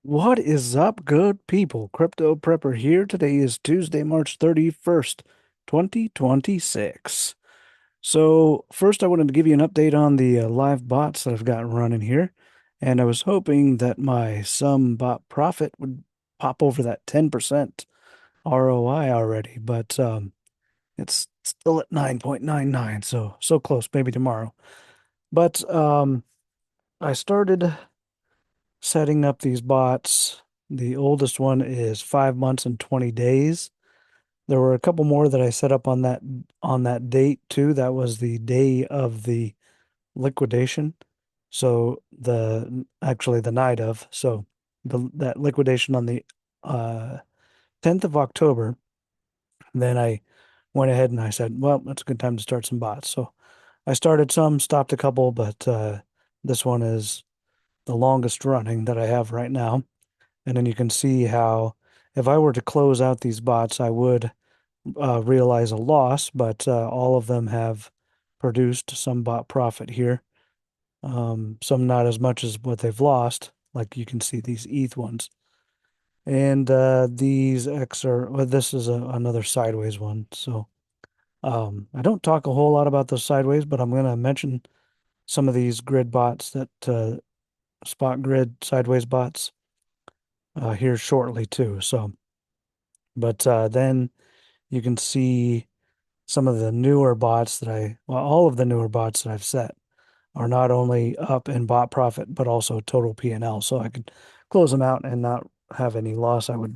What is up, good people? Crypto Prepper here. Today is Tuesday, March 31st, 2026. So, first, I wanted to give you an update on the live bots that I've got running here. And I was hoping that my sum bot profit would pop over that 10% ROI already, but it's still at 9.99, so close, maybe tomorrow. But I started setting up these bots. The oldest one is 5 months and 20 days. There were a couple more that I set up on that date too. That was the day of the liquidation. So actually the night of. So that liquidation on the 10th of October. Then I went ahead and I said, well, it's a good time to start some bots. So I started some, stopped a couple, but this one is the longest running that I have right now. And then you can see how if I were to close out these bots, I would realize a loss, but all of them have produced some bot profit here. Some not as much as what they've lost, like you can see these ETH ones. And these X are, well, this is another sideways one. So I don't talk a whole lot about those sideways, but I'm going to mention some of these grid bots that spot grid sideways bots here shortly too. So, but then you can see some of the newer bots well, all of the newer bots that I've set are not only up in bot profit, but also total P&L. So I could close them out and not have any loss. I would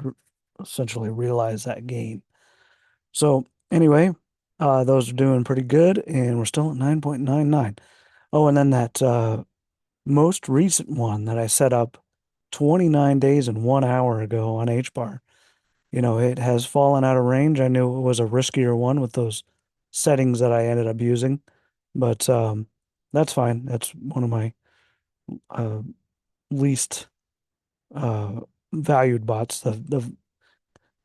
essentially realize that gain. So anyway, those are doing pretty good, and we're still at 9.99. Oh, and then that most recent one that I set up 29 days and 1 hour ago on HBAR. It has fallen out of range. I knew it was a riskier one with those settings that I ended up using, but that's fine. That's one of my uh, least uh, valued bots. The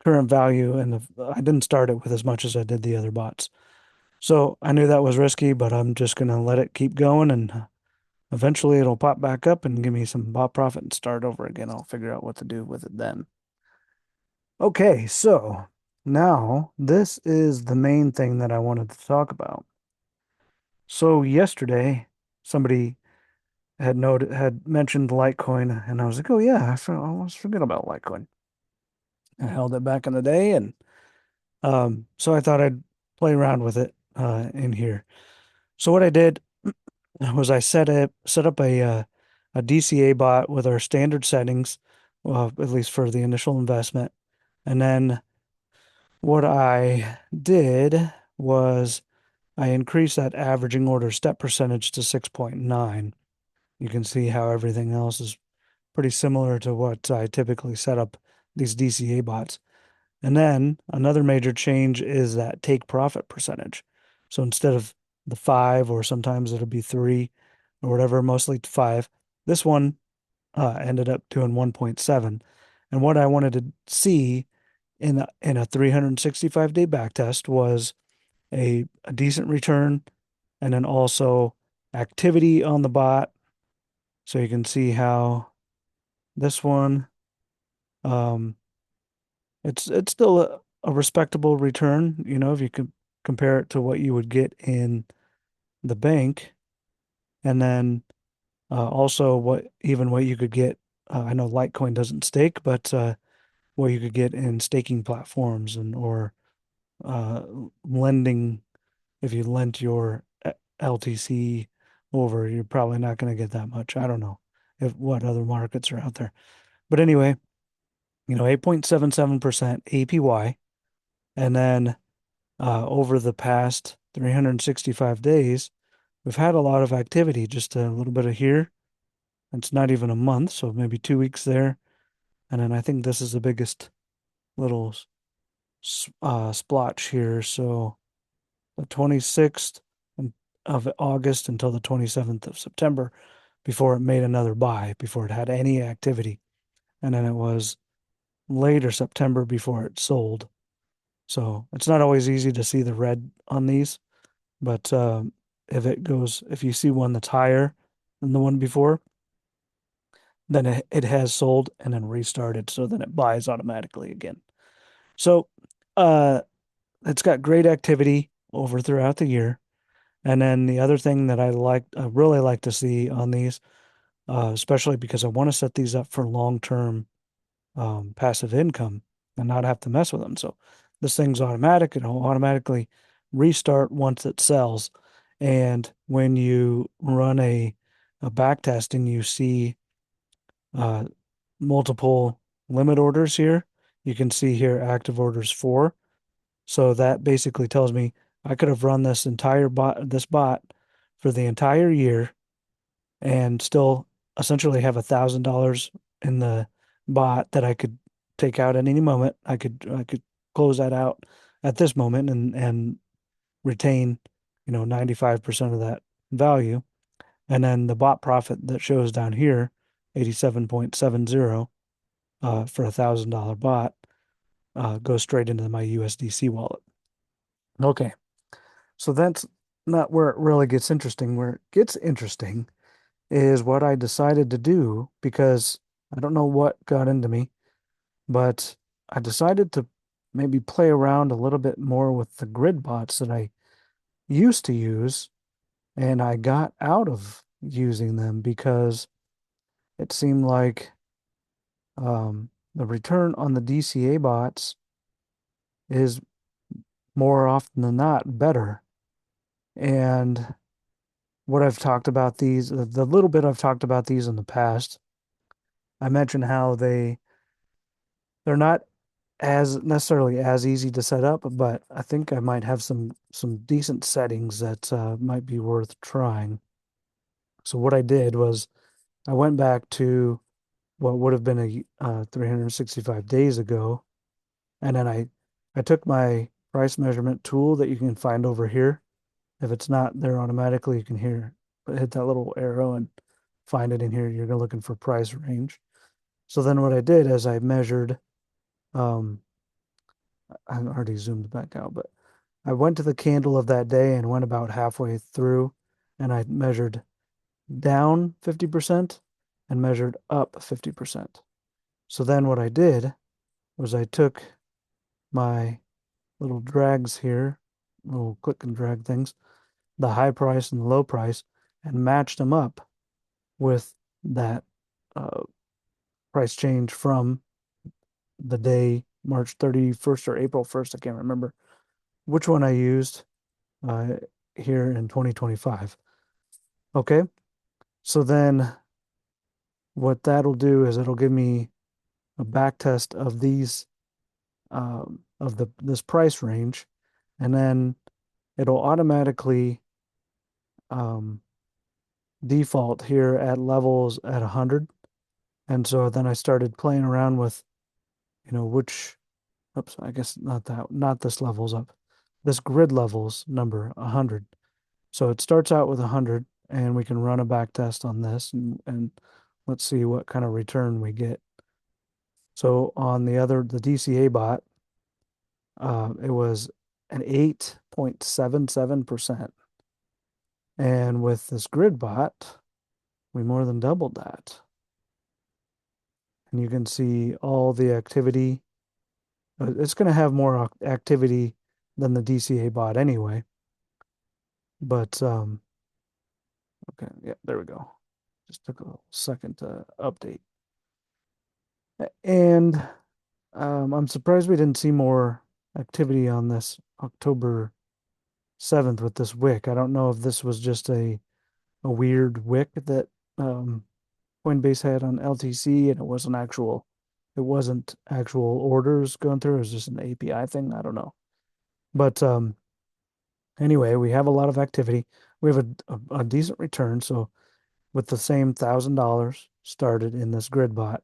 current value, and I didn't start it with as much as I did the other bots. So I knew that was risky, but I'm just gonna let it keep going, and eventually it'll pop back up and give me some bot profit and start over again. I'll figure out what to do with it then. Okay, so now this is the main thing that I wanted to talk about. So yesterday, somebody had mentioned Litecoin, and I was like, oh yeah, I almost forget about Litecoin. I held it back in the day, and so I thought I'd play around with it in here. So what I did was I set up a DCA bot with our standard settings, at least for the initial investment, and then what I did was I increased that averaging order step percentage to 6.9. You can see how everything else is pretty similar to what I typically set up these DCA bots. And then another major change is that take profit percentage. So instead of the five, or sometimes it'll be three or whatever, mostly five, this one ended up doing 1.7. And what I wanted to see in a 365-day back test was a decent return, and then also activity on the bot. So you can see how this one, um, it's still a respectable return, if you could compare it to what you would get in the bank, and then also what you could get. I know Litecoin doesn't stake, but what you could get in staking platforms or uh, lending. If you lent your LTC over, you're probably not going to get that much. I don't know if what other markets are out there. But anyway, 8.77% APY. And then over the past 365 days, we've had a lot of activity, just a little bit of here. It's not even a month, so maybe 2 weeks there. And then I think this is the biggest little splotch here. So the 26th of August until the 27th of September before it made another buy, before it had any activity. And then it was later September before it sold. So it's not always easy to see the red on these, but if you see one that's higher than the one before, then it has sold and then restarted. So then it buys automatically again. So uh, it's got great activity over throughout the year. And then the other thing that I really like to see on these, especially because I want to set these up for long-term passive income and not have to mess with them. So this thing's automatic. It'll automatically restart once it sells. And when you run a back test and you see uh, multiple limit orders here, you can see here active orders 4. So that basically tells me I could have run this bot for the entire year and still essentially have $1,000 in the bot that I could take out at any moment. I could close that out at this moment and retain, 95% of that value. And then the bot profit that shows down here, 87.70 for $1,000 bot, goes straight into my USDC wallet. Okay, so that's not where it really gets interesting. Where it gets interesting is what I decided to do because I don't know what got into me, but I decided to maybe play around a little bit more with the grid bots that I used to use, and I got out of using them because it seemed like the return on the DCA bots is more often than not better. And what I've talked about these, the little bit I've talked about these in the past, I mentioned how they're not as necessarily as easy to set up, but I think I might have some decent settings that might be worth trying. So what I did was I went back to what would have been a 365 days ago, and then I took my price measurement tool that you can find over here. If it's not there automatically, you can hit that little arrow and find it in here. You're looking for price range. So then what I did is I measured, um, I already zoomed back out, but I went to the candle of that day and went about halfway through and I measured down 50% and measured up 50%. So then what I did was I took my little drags here, little click and drag things, the high price and the low price, and matched them up with that uh, price change from the day March 31st or April 1st. I can't remember which one I used uh, here in 2025. Okay, so then what that'll do is it'll give me a back test of these of this price range, and then it'll automatically um, default here at levels at 100. And so then I started playing around with, which, oops, I guess not this levels up, this grid levels number 100. So it starts out with 100, and we can run a back test on this, and let's see what kind of return we get. So on the DCA bot, it was an 8.77%. And with this grid bot, we more than doubled that. And you can see all the activity. It's going to have more activity than the DCA bot anyway. But, okay, yeah, there we go. Just took a second to update. And I'm surprised we didn't see more activity on this October 7th with this wick. I don't know if this was just a weird wick that Coinbase had on LTC and it wasn't actual orders going through. It was just an API thing. I don't know. But anyway, we have a lot of activity. We have a decent return. So with the same $1,000 started in this grid bot,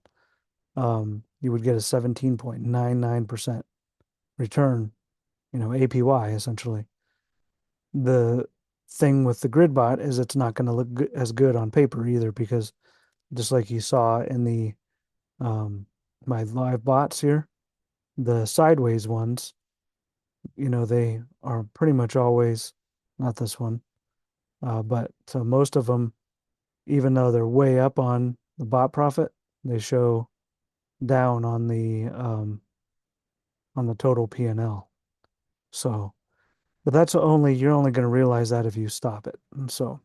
you would get a 17.99% return, APY essentially. The thing with the grid bot is it's not going to look as good on paper either because just like you saw in the my live bots here, the sideways ones, they are pretty much always not this one, but most of them, even though they're way up on the bot profit, they show down on the total P&L. So, but that's only you're only going to realize that if you stop it. And so,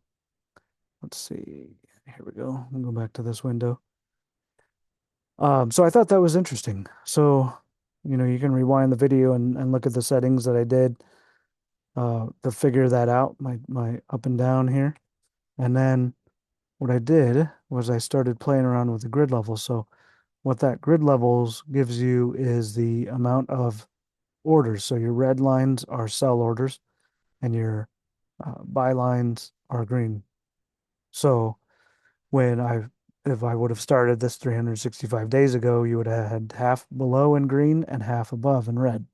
let's see. Here we go. I'll go back to this window. So I thought that was interesting. So, you can rewind the video and look at the settings that I did to figure that out, my up and down here. And then what I did was I started playing around with the grid levels. So what that grid levels gives you is the amount of orders. So your red lines are sell orders and your buy lines are green. So when if I would have started this 365 days ago, you would have had half below in green and half above in red.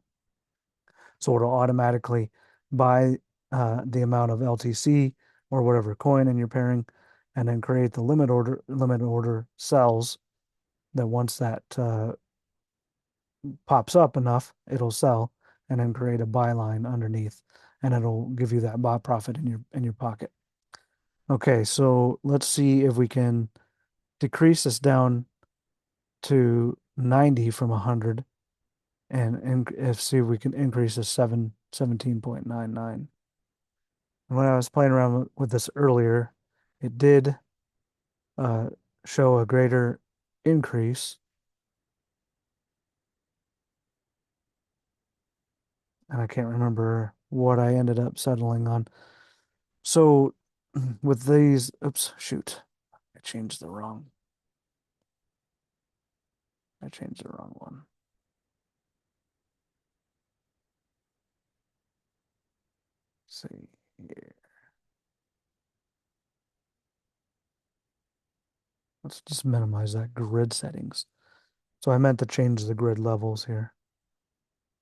So it'll automatically buy the amount of LTC or whatever coin in your pairing, and then create the limit order cells that once that pops up enough, it'll sell, and then create a buy line underneath, and it'll give you that bot profit in your pocket. Okay, so let's see if we can decrease this down to 90 from 100 and see if we can increase to 17.99. And when I was playing around with this earlier, it did uh, show a greater increase, and I can't remember what I ended up settling on. So with these, oops, shoot, I changed the wrong, I changed the wrong one. Let's see here. Let's just minimize that grid settings. So I meant to change the grid levels here.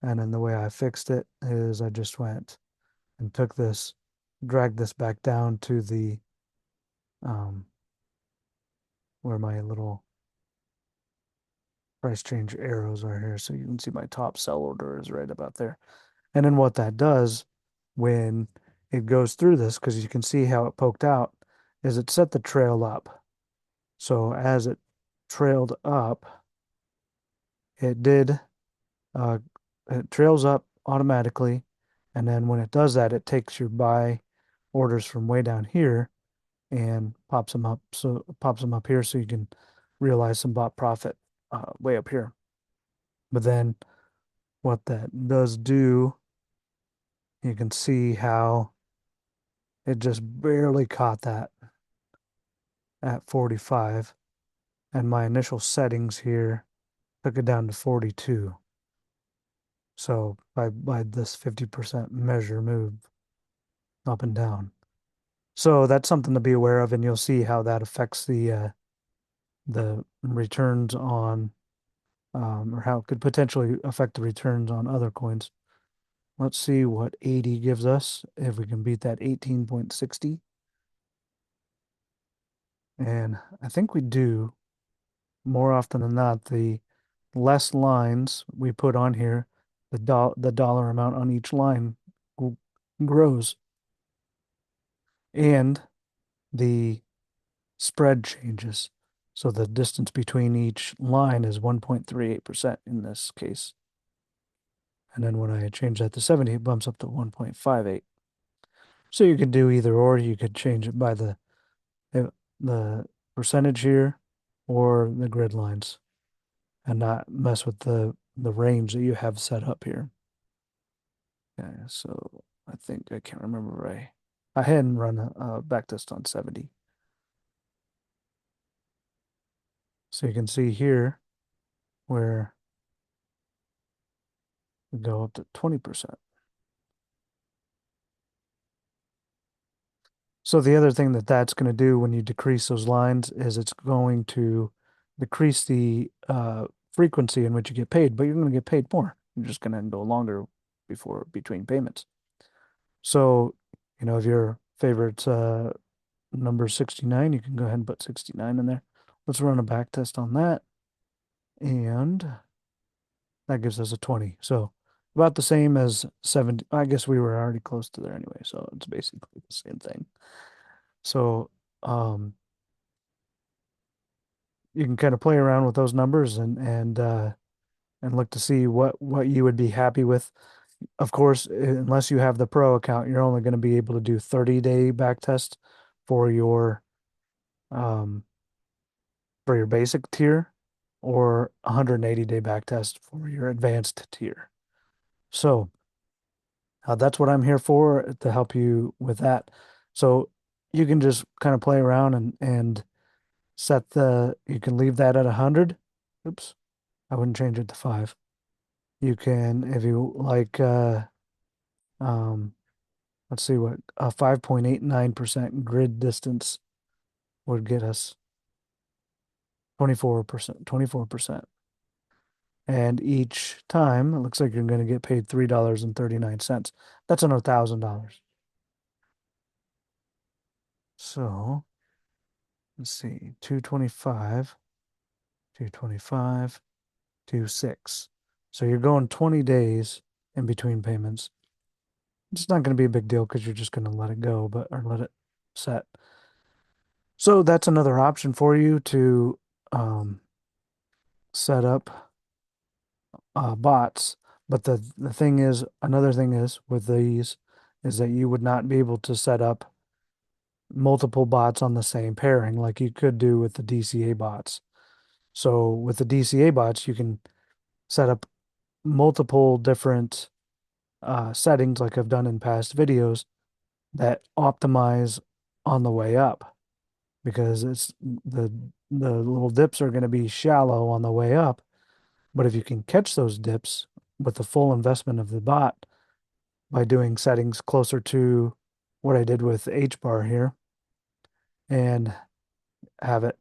And then the way I fixed it is I just went and took this, dragged this back down to the um, where my little price change arrows are here. So you can see my top sell order is right about there. And then what that does when it goes through this, because you can see how it poked out, is it set the trail up. So as it trailed up, it did, uh, it trails up automatically. And then when it does that, it takes your buy orders from way down here and pops them up. So it pops them up here so you can realize some bot profit way up here. But then what that does do, you can see how it just barely caught that at 45. And my initial settings here took it down to 42. So by this 50% measure move up and down. So that's something to be aware of, and you'll see how that affects the returns on or how it could potentially affect the returns on other coins. Let's see what 80 gives us, if we can beat that 18.60. And I think we do more often than not. The less lines we put on here, the dollar amount on each line grows, and the spread changes. So the distance between each line is 1.38% in this case. And then when I change that to 70, it bumps up to 1.58. So you could do either or. You could change it by the percentage here or the grid lines and not mess with the range that you have set up here. Okay, so I think I can't remember I hadn't run a back test on 70. So you can see here where we go up to 20%. So the other thing that that's going to do when you decrease those lines is it's going to decrease the frequency in which you get paid, but you're going to get paid more. You're just going to go longer between payments. So, if your favorite number 69, you can go ahead and put 69 in there. Let's run a back test on that. And that gives us a 20. So about the same as 70. I guess we were already close to there anyway, so it's basically the same thing. So, you can kind of play around with those numbers and look to see what you would be happy with. Of course, unless you have the pro account, you're only going to be able to do 30-day back test for your um for your basic tier or 180-day back test for your advanced tier. So that's what I'm here for to help you with that. So you can just kind of play around and set you can leave that at 100. Oops, I wouldn't change it to 5. You can, if you like, um, let's see what a 5.89% grid distance would get us 24%, 24%. And each time, it looks like you're going to get paid $3.39. That's on $1,000. So let's see, 225, 225, 26. So you're going 20 days in between payments. It's not going to be a big deal because you're just going to let it go, but or let it set. So that's another option for you to set up bots. But the thing is, another thing is with these is that you would not be able to set up multiple bots on the same pairing like you could do with the DCA bots. So with the DCA bots, you can set up multiple different settings like I've done in past videos that optimize on the way up because it's the little dips are going to be shallow on the way up. But if you can catch those dips with the full investment of the bot by doing settings closer to what I did with H bar here and have it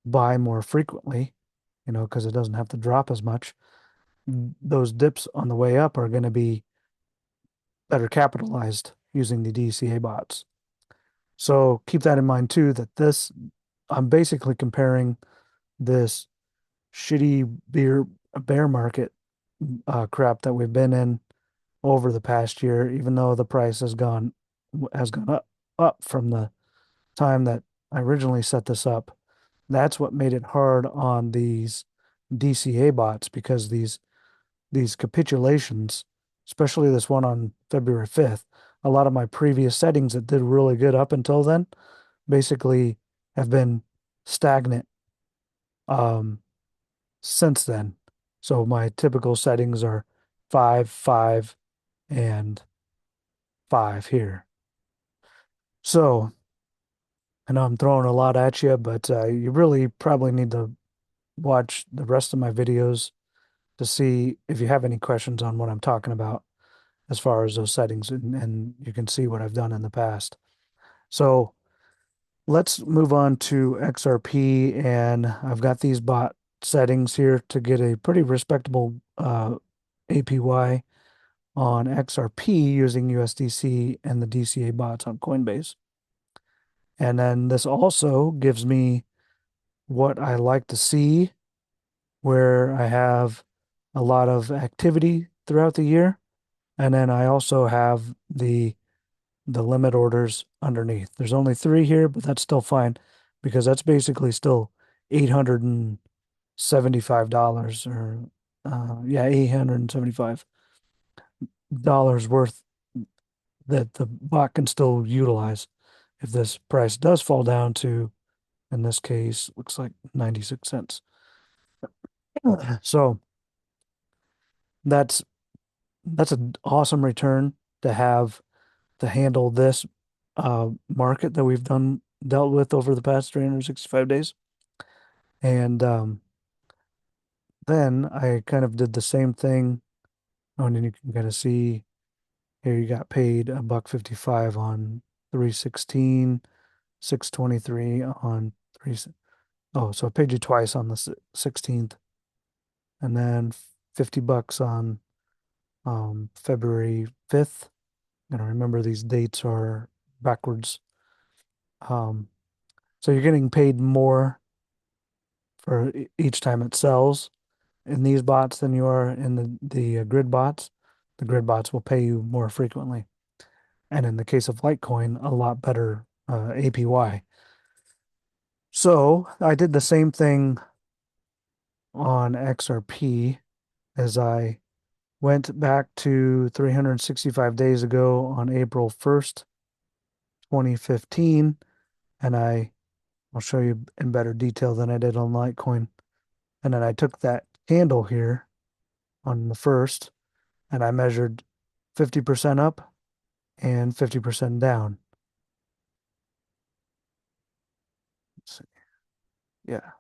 buy more frequently, because it doesn't have to drop as much, those dips on the way up are going to be better capitalized using the DCA bots. So keep that in mind too, that I'm basically comparing this shitty bear market crap that we've been in over the past year, even though the price has gone up from the time that I originally set this up. That's what made it hard on these DCA bots because these capitulations, especially this one on February 5th, a lot of my previous settings that did really good up until then basically have been stagnant um, since then. So my typical settings are 5, 5, and 5 here. So I know I'm throwing a lot at you, but you really probably need to watch the rest of my videos to see if you have any questions on what I'm talking about as far as those settings, and you can see what I've done in the past. So let's move on to XRP, and I've got these bot settings here to get a pretty respectable APY on XRP using USDC and the DCA bots on Coinbase. And then this also gives me what I like to see where I have a lot of activity throughout the year. And then I also have the limit orders underneath. There's only 3 here, but that's still fine because that's basically still $875 or yeah, $875 worth that the bot can still utilize if this price does fall down to, in this case, looks like 96 cents. So that's an awesome return to have to handle this market that we've dealt with over the past 365 days. And then I kind of did the same thing. Oh, and then you can kind of see here you got paid a buck 55 on 316, 623 on 3. Oh, so I paid you twice on the 16th, and then $50 on February 5th. And I remember these dates are backwards. Um, so you're getting paid more for each time it sells in these bots than you are in the grid bots. The grid bots will pay you more frequently. And in the case of Litecoin, a lot better APY. So I did the same thing on XRP as I went back to 365 days ago on April 1st, 2015, and I'll show you in better detail than I did on Litecoin. And then I took that candle here on the first and I measured 50% up and 50% down. Let's see. Yeah.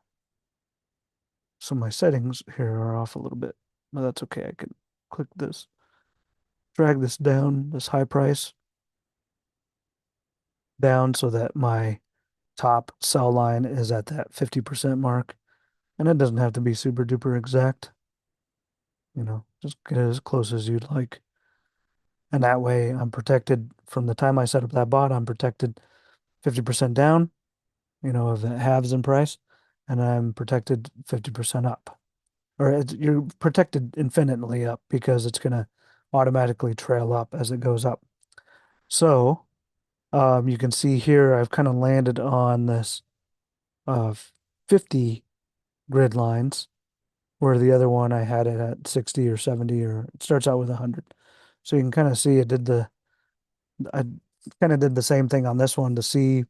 So my settings here are off a little bit, but that's okay. I can click this, drag this down, this high price down so that my top sell line is at that 50% mark. And it doesn't have to be super duper exact, just get it as close as you'd like. And that way I'm protected from the time I set up that bot, I'm protected 50% down, if it halves in price, and I'm protected 50% up. Or you're protected infinitely up because it's going to automatically trail up as it goes up. So you can see here I've kind of landed on this 50 grid lines, where the other one I had it at 60 or 70, or it starts out with 100. So you can kind of see I kind of did the same thing on this one to see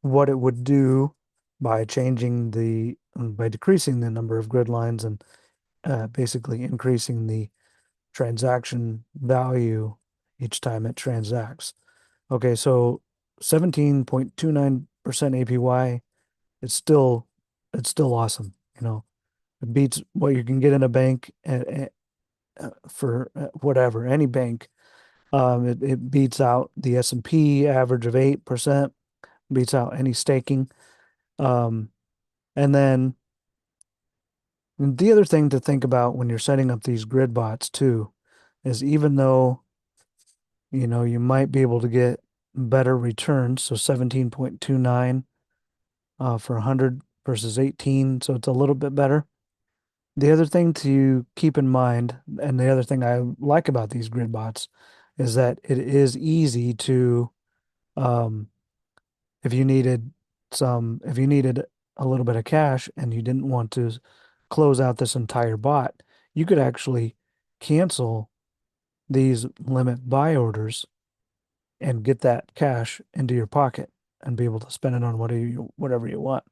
what it would do by by decreasing the number of grid lines and basically increasing the transaction value each time it transacts. Okay, so 17.29% APY, it's still awesome, It beats what you can get in a bank for whatever, any bank. It beats out the S&P average of 8%, beats out any staking. Um, and then the other thing to think about when you're setting up these grid bots too is even though, you might be able to get better returns, so 17.29 for 100 versus 18, so it's a little bit better. The other thing to keep in mind, and the other thing I like about these grid bots, is that it is easy to, um, if you needed a little bit of cash and you didn't want to close out this entire bot, you could actually cancel these limit buy orders and get that cash into your pocket and be able to spend it on whatever you want.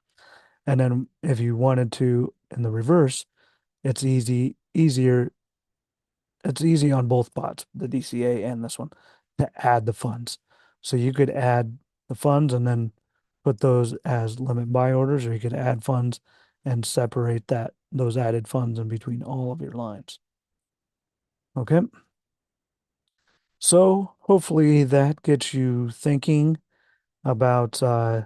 And then if you wanted to in the reverse, it's easier. It's easy on both bots, the DCA and this one, to add the funds. So you could add the funds and then put those as limit buy orders, or you could add funds and separate those added funds in between all of your lines. Okay. So hopefully that gets you thinking about uh,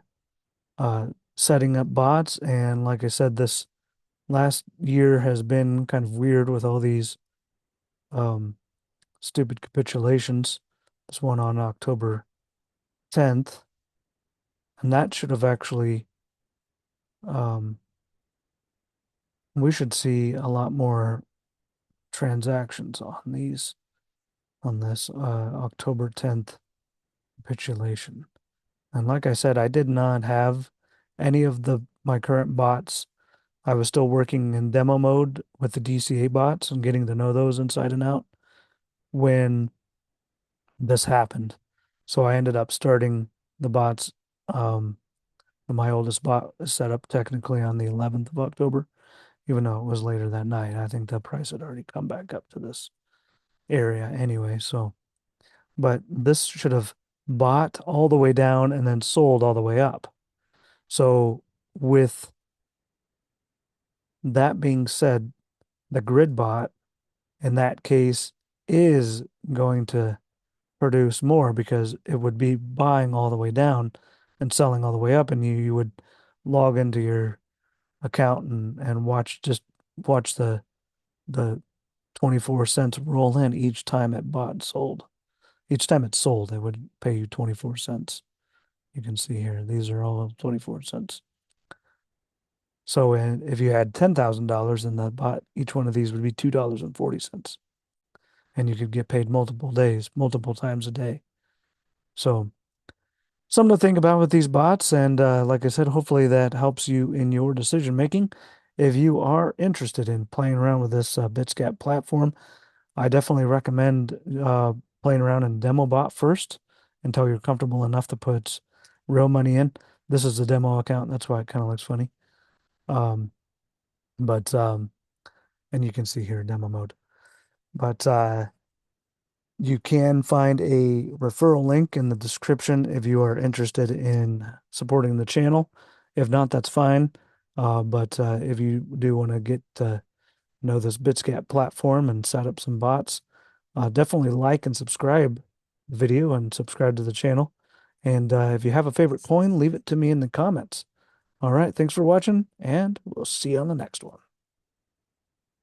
setting up bots. And like I said, this last year has been kind of weird with all these um, stupid capitulations. This one on October 10th, and that should have actually, um, we should see a lot more transactions on this October 10th capitulation. And like I said, I did not have any of my current bots. I was still working in demo mode with the DCA bots and getting to know those inside and out when this happened. So I ended up starting the bots. Um, my oldest bot is set up technically on the 11th of October, even though it was later that night. I think the price had already come back up to this area anyway. So, but this should have bought all the way down and then sold all the way up. So, with that being said, the grid bot in that case is going to produce more because it would be buying all the way down and selling all the way up, and you would log into your account and watch the 24 cents roll in each time it bought and sold. Each time it sold, it would pay you 24 cents. You can see here, these are all 24 cents. So if you had $10,000 in the bot, each one of these would be $2.40. And you could get paid multiple days, multiple times a day. So something to think about with these bots. And like I said, hopefully that helps you in your decision making. If you are interested in playing around with this Bitscat platform, I definitely recommend playing around in demo bot first until you're comfortable enough to put real money in. This is a demo account, that's why it kind of looks funny. Um, but and you can see here demo mode. But you can find a referral link in the description if you are interested in supporting the channel. If not, that's fine. But if you do want to get to know this Bitscat platform and set up some bots, definitely like and subscribe the video and subscribe to the channel. And if you have a favorite coin, leave it to me in the comments. All right, thanks for watching, and we'll see you on the next one.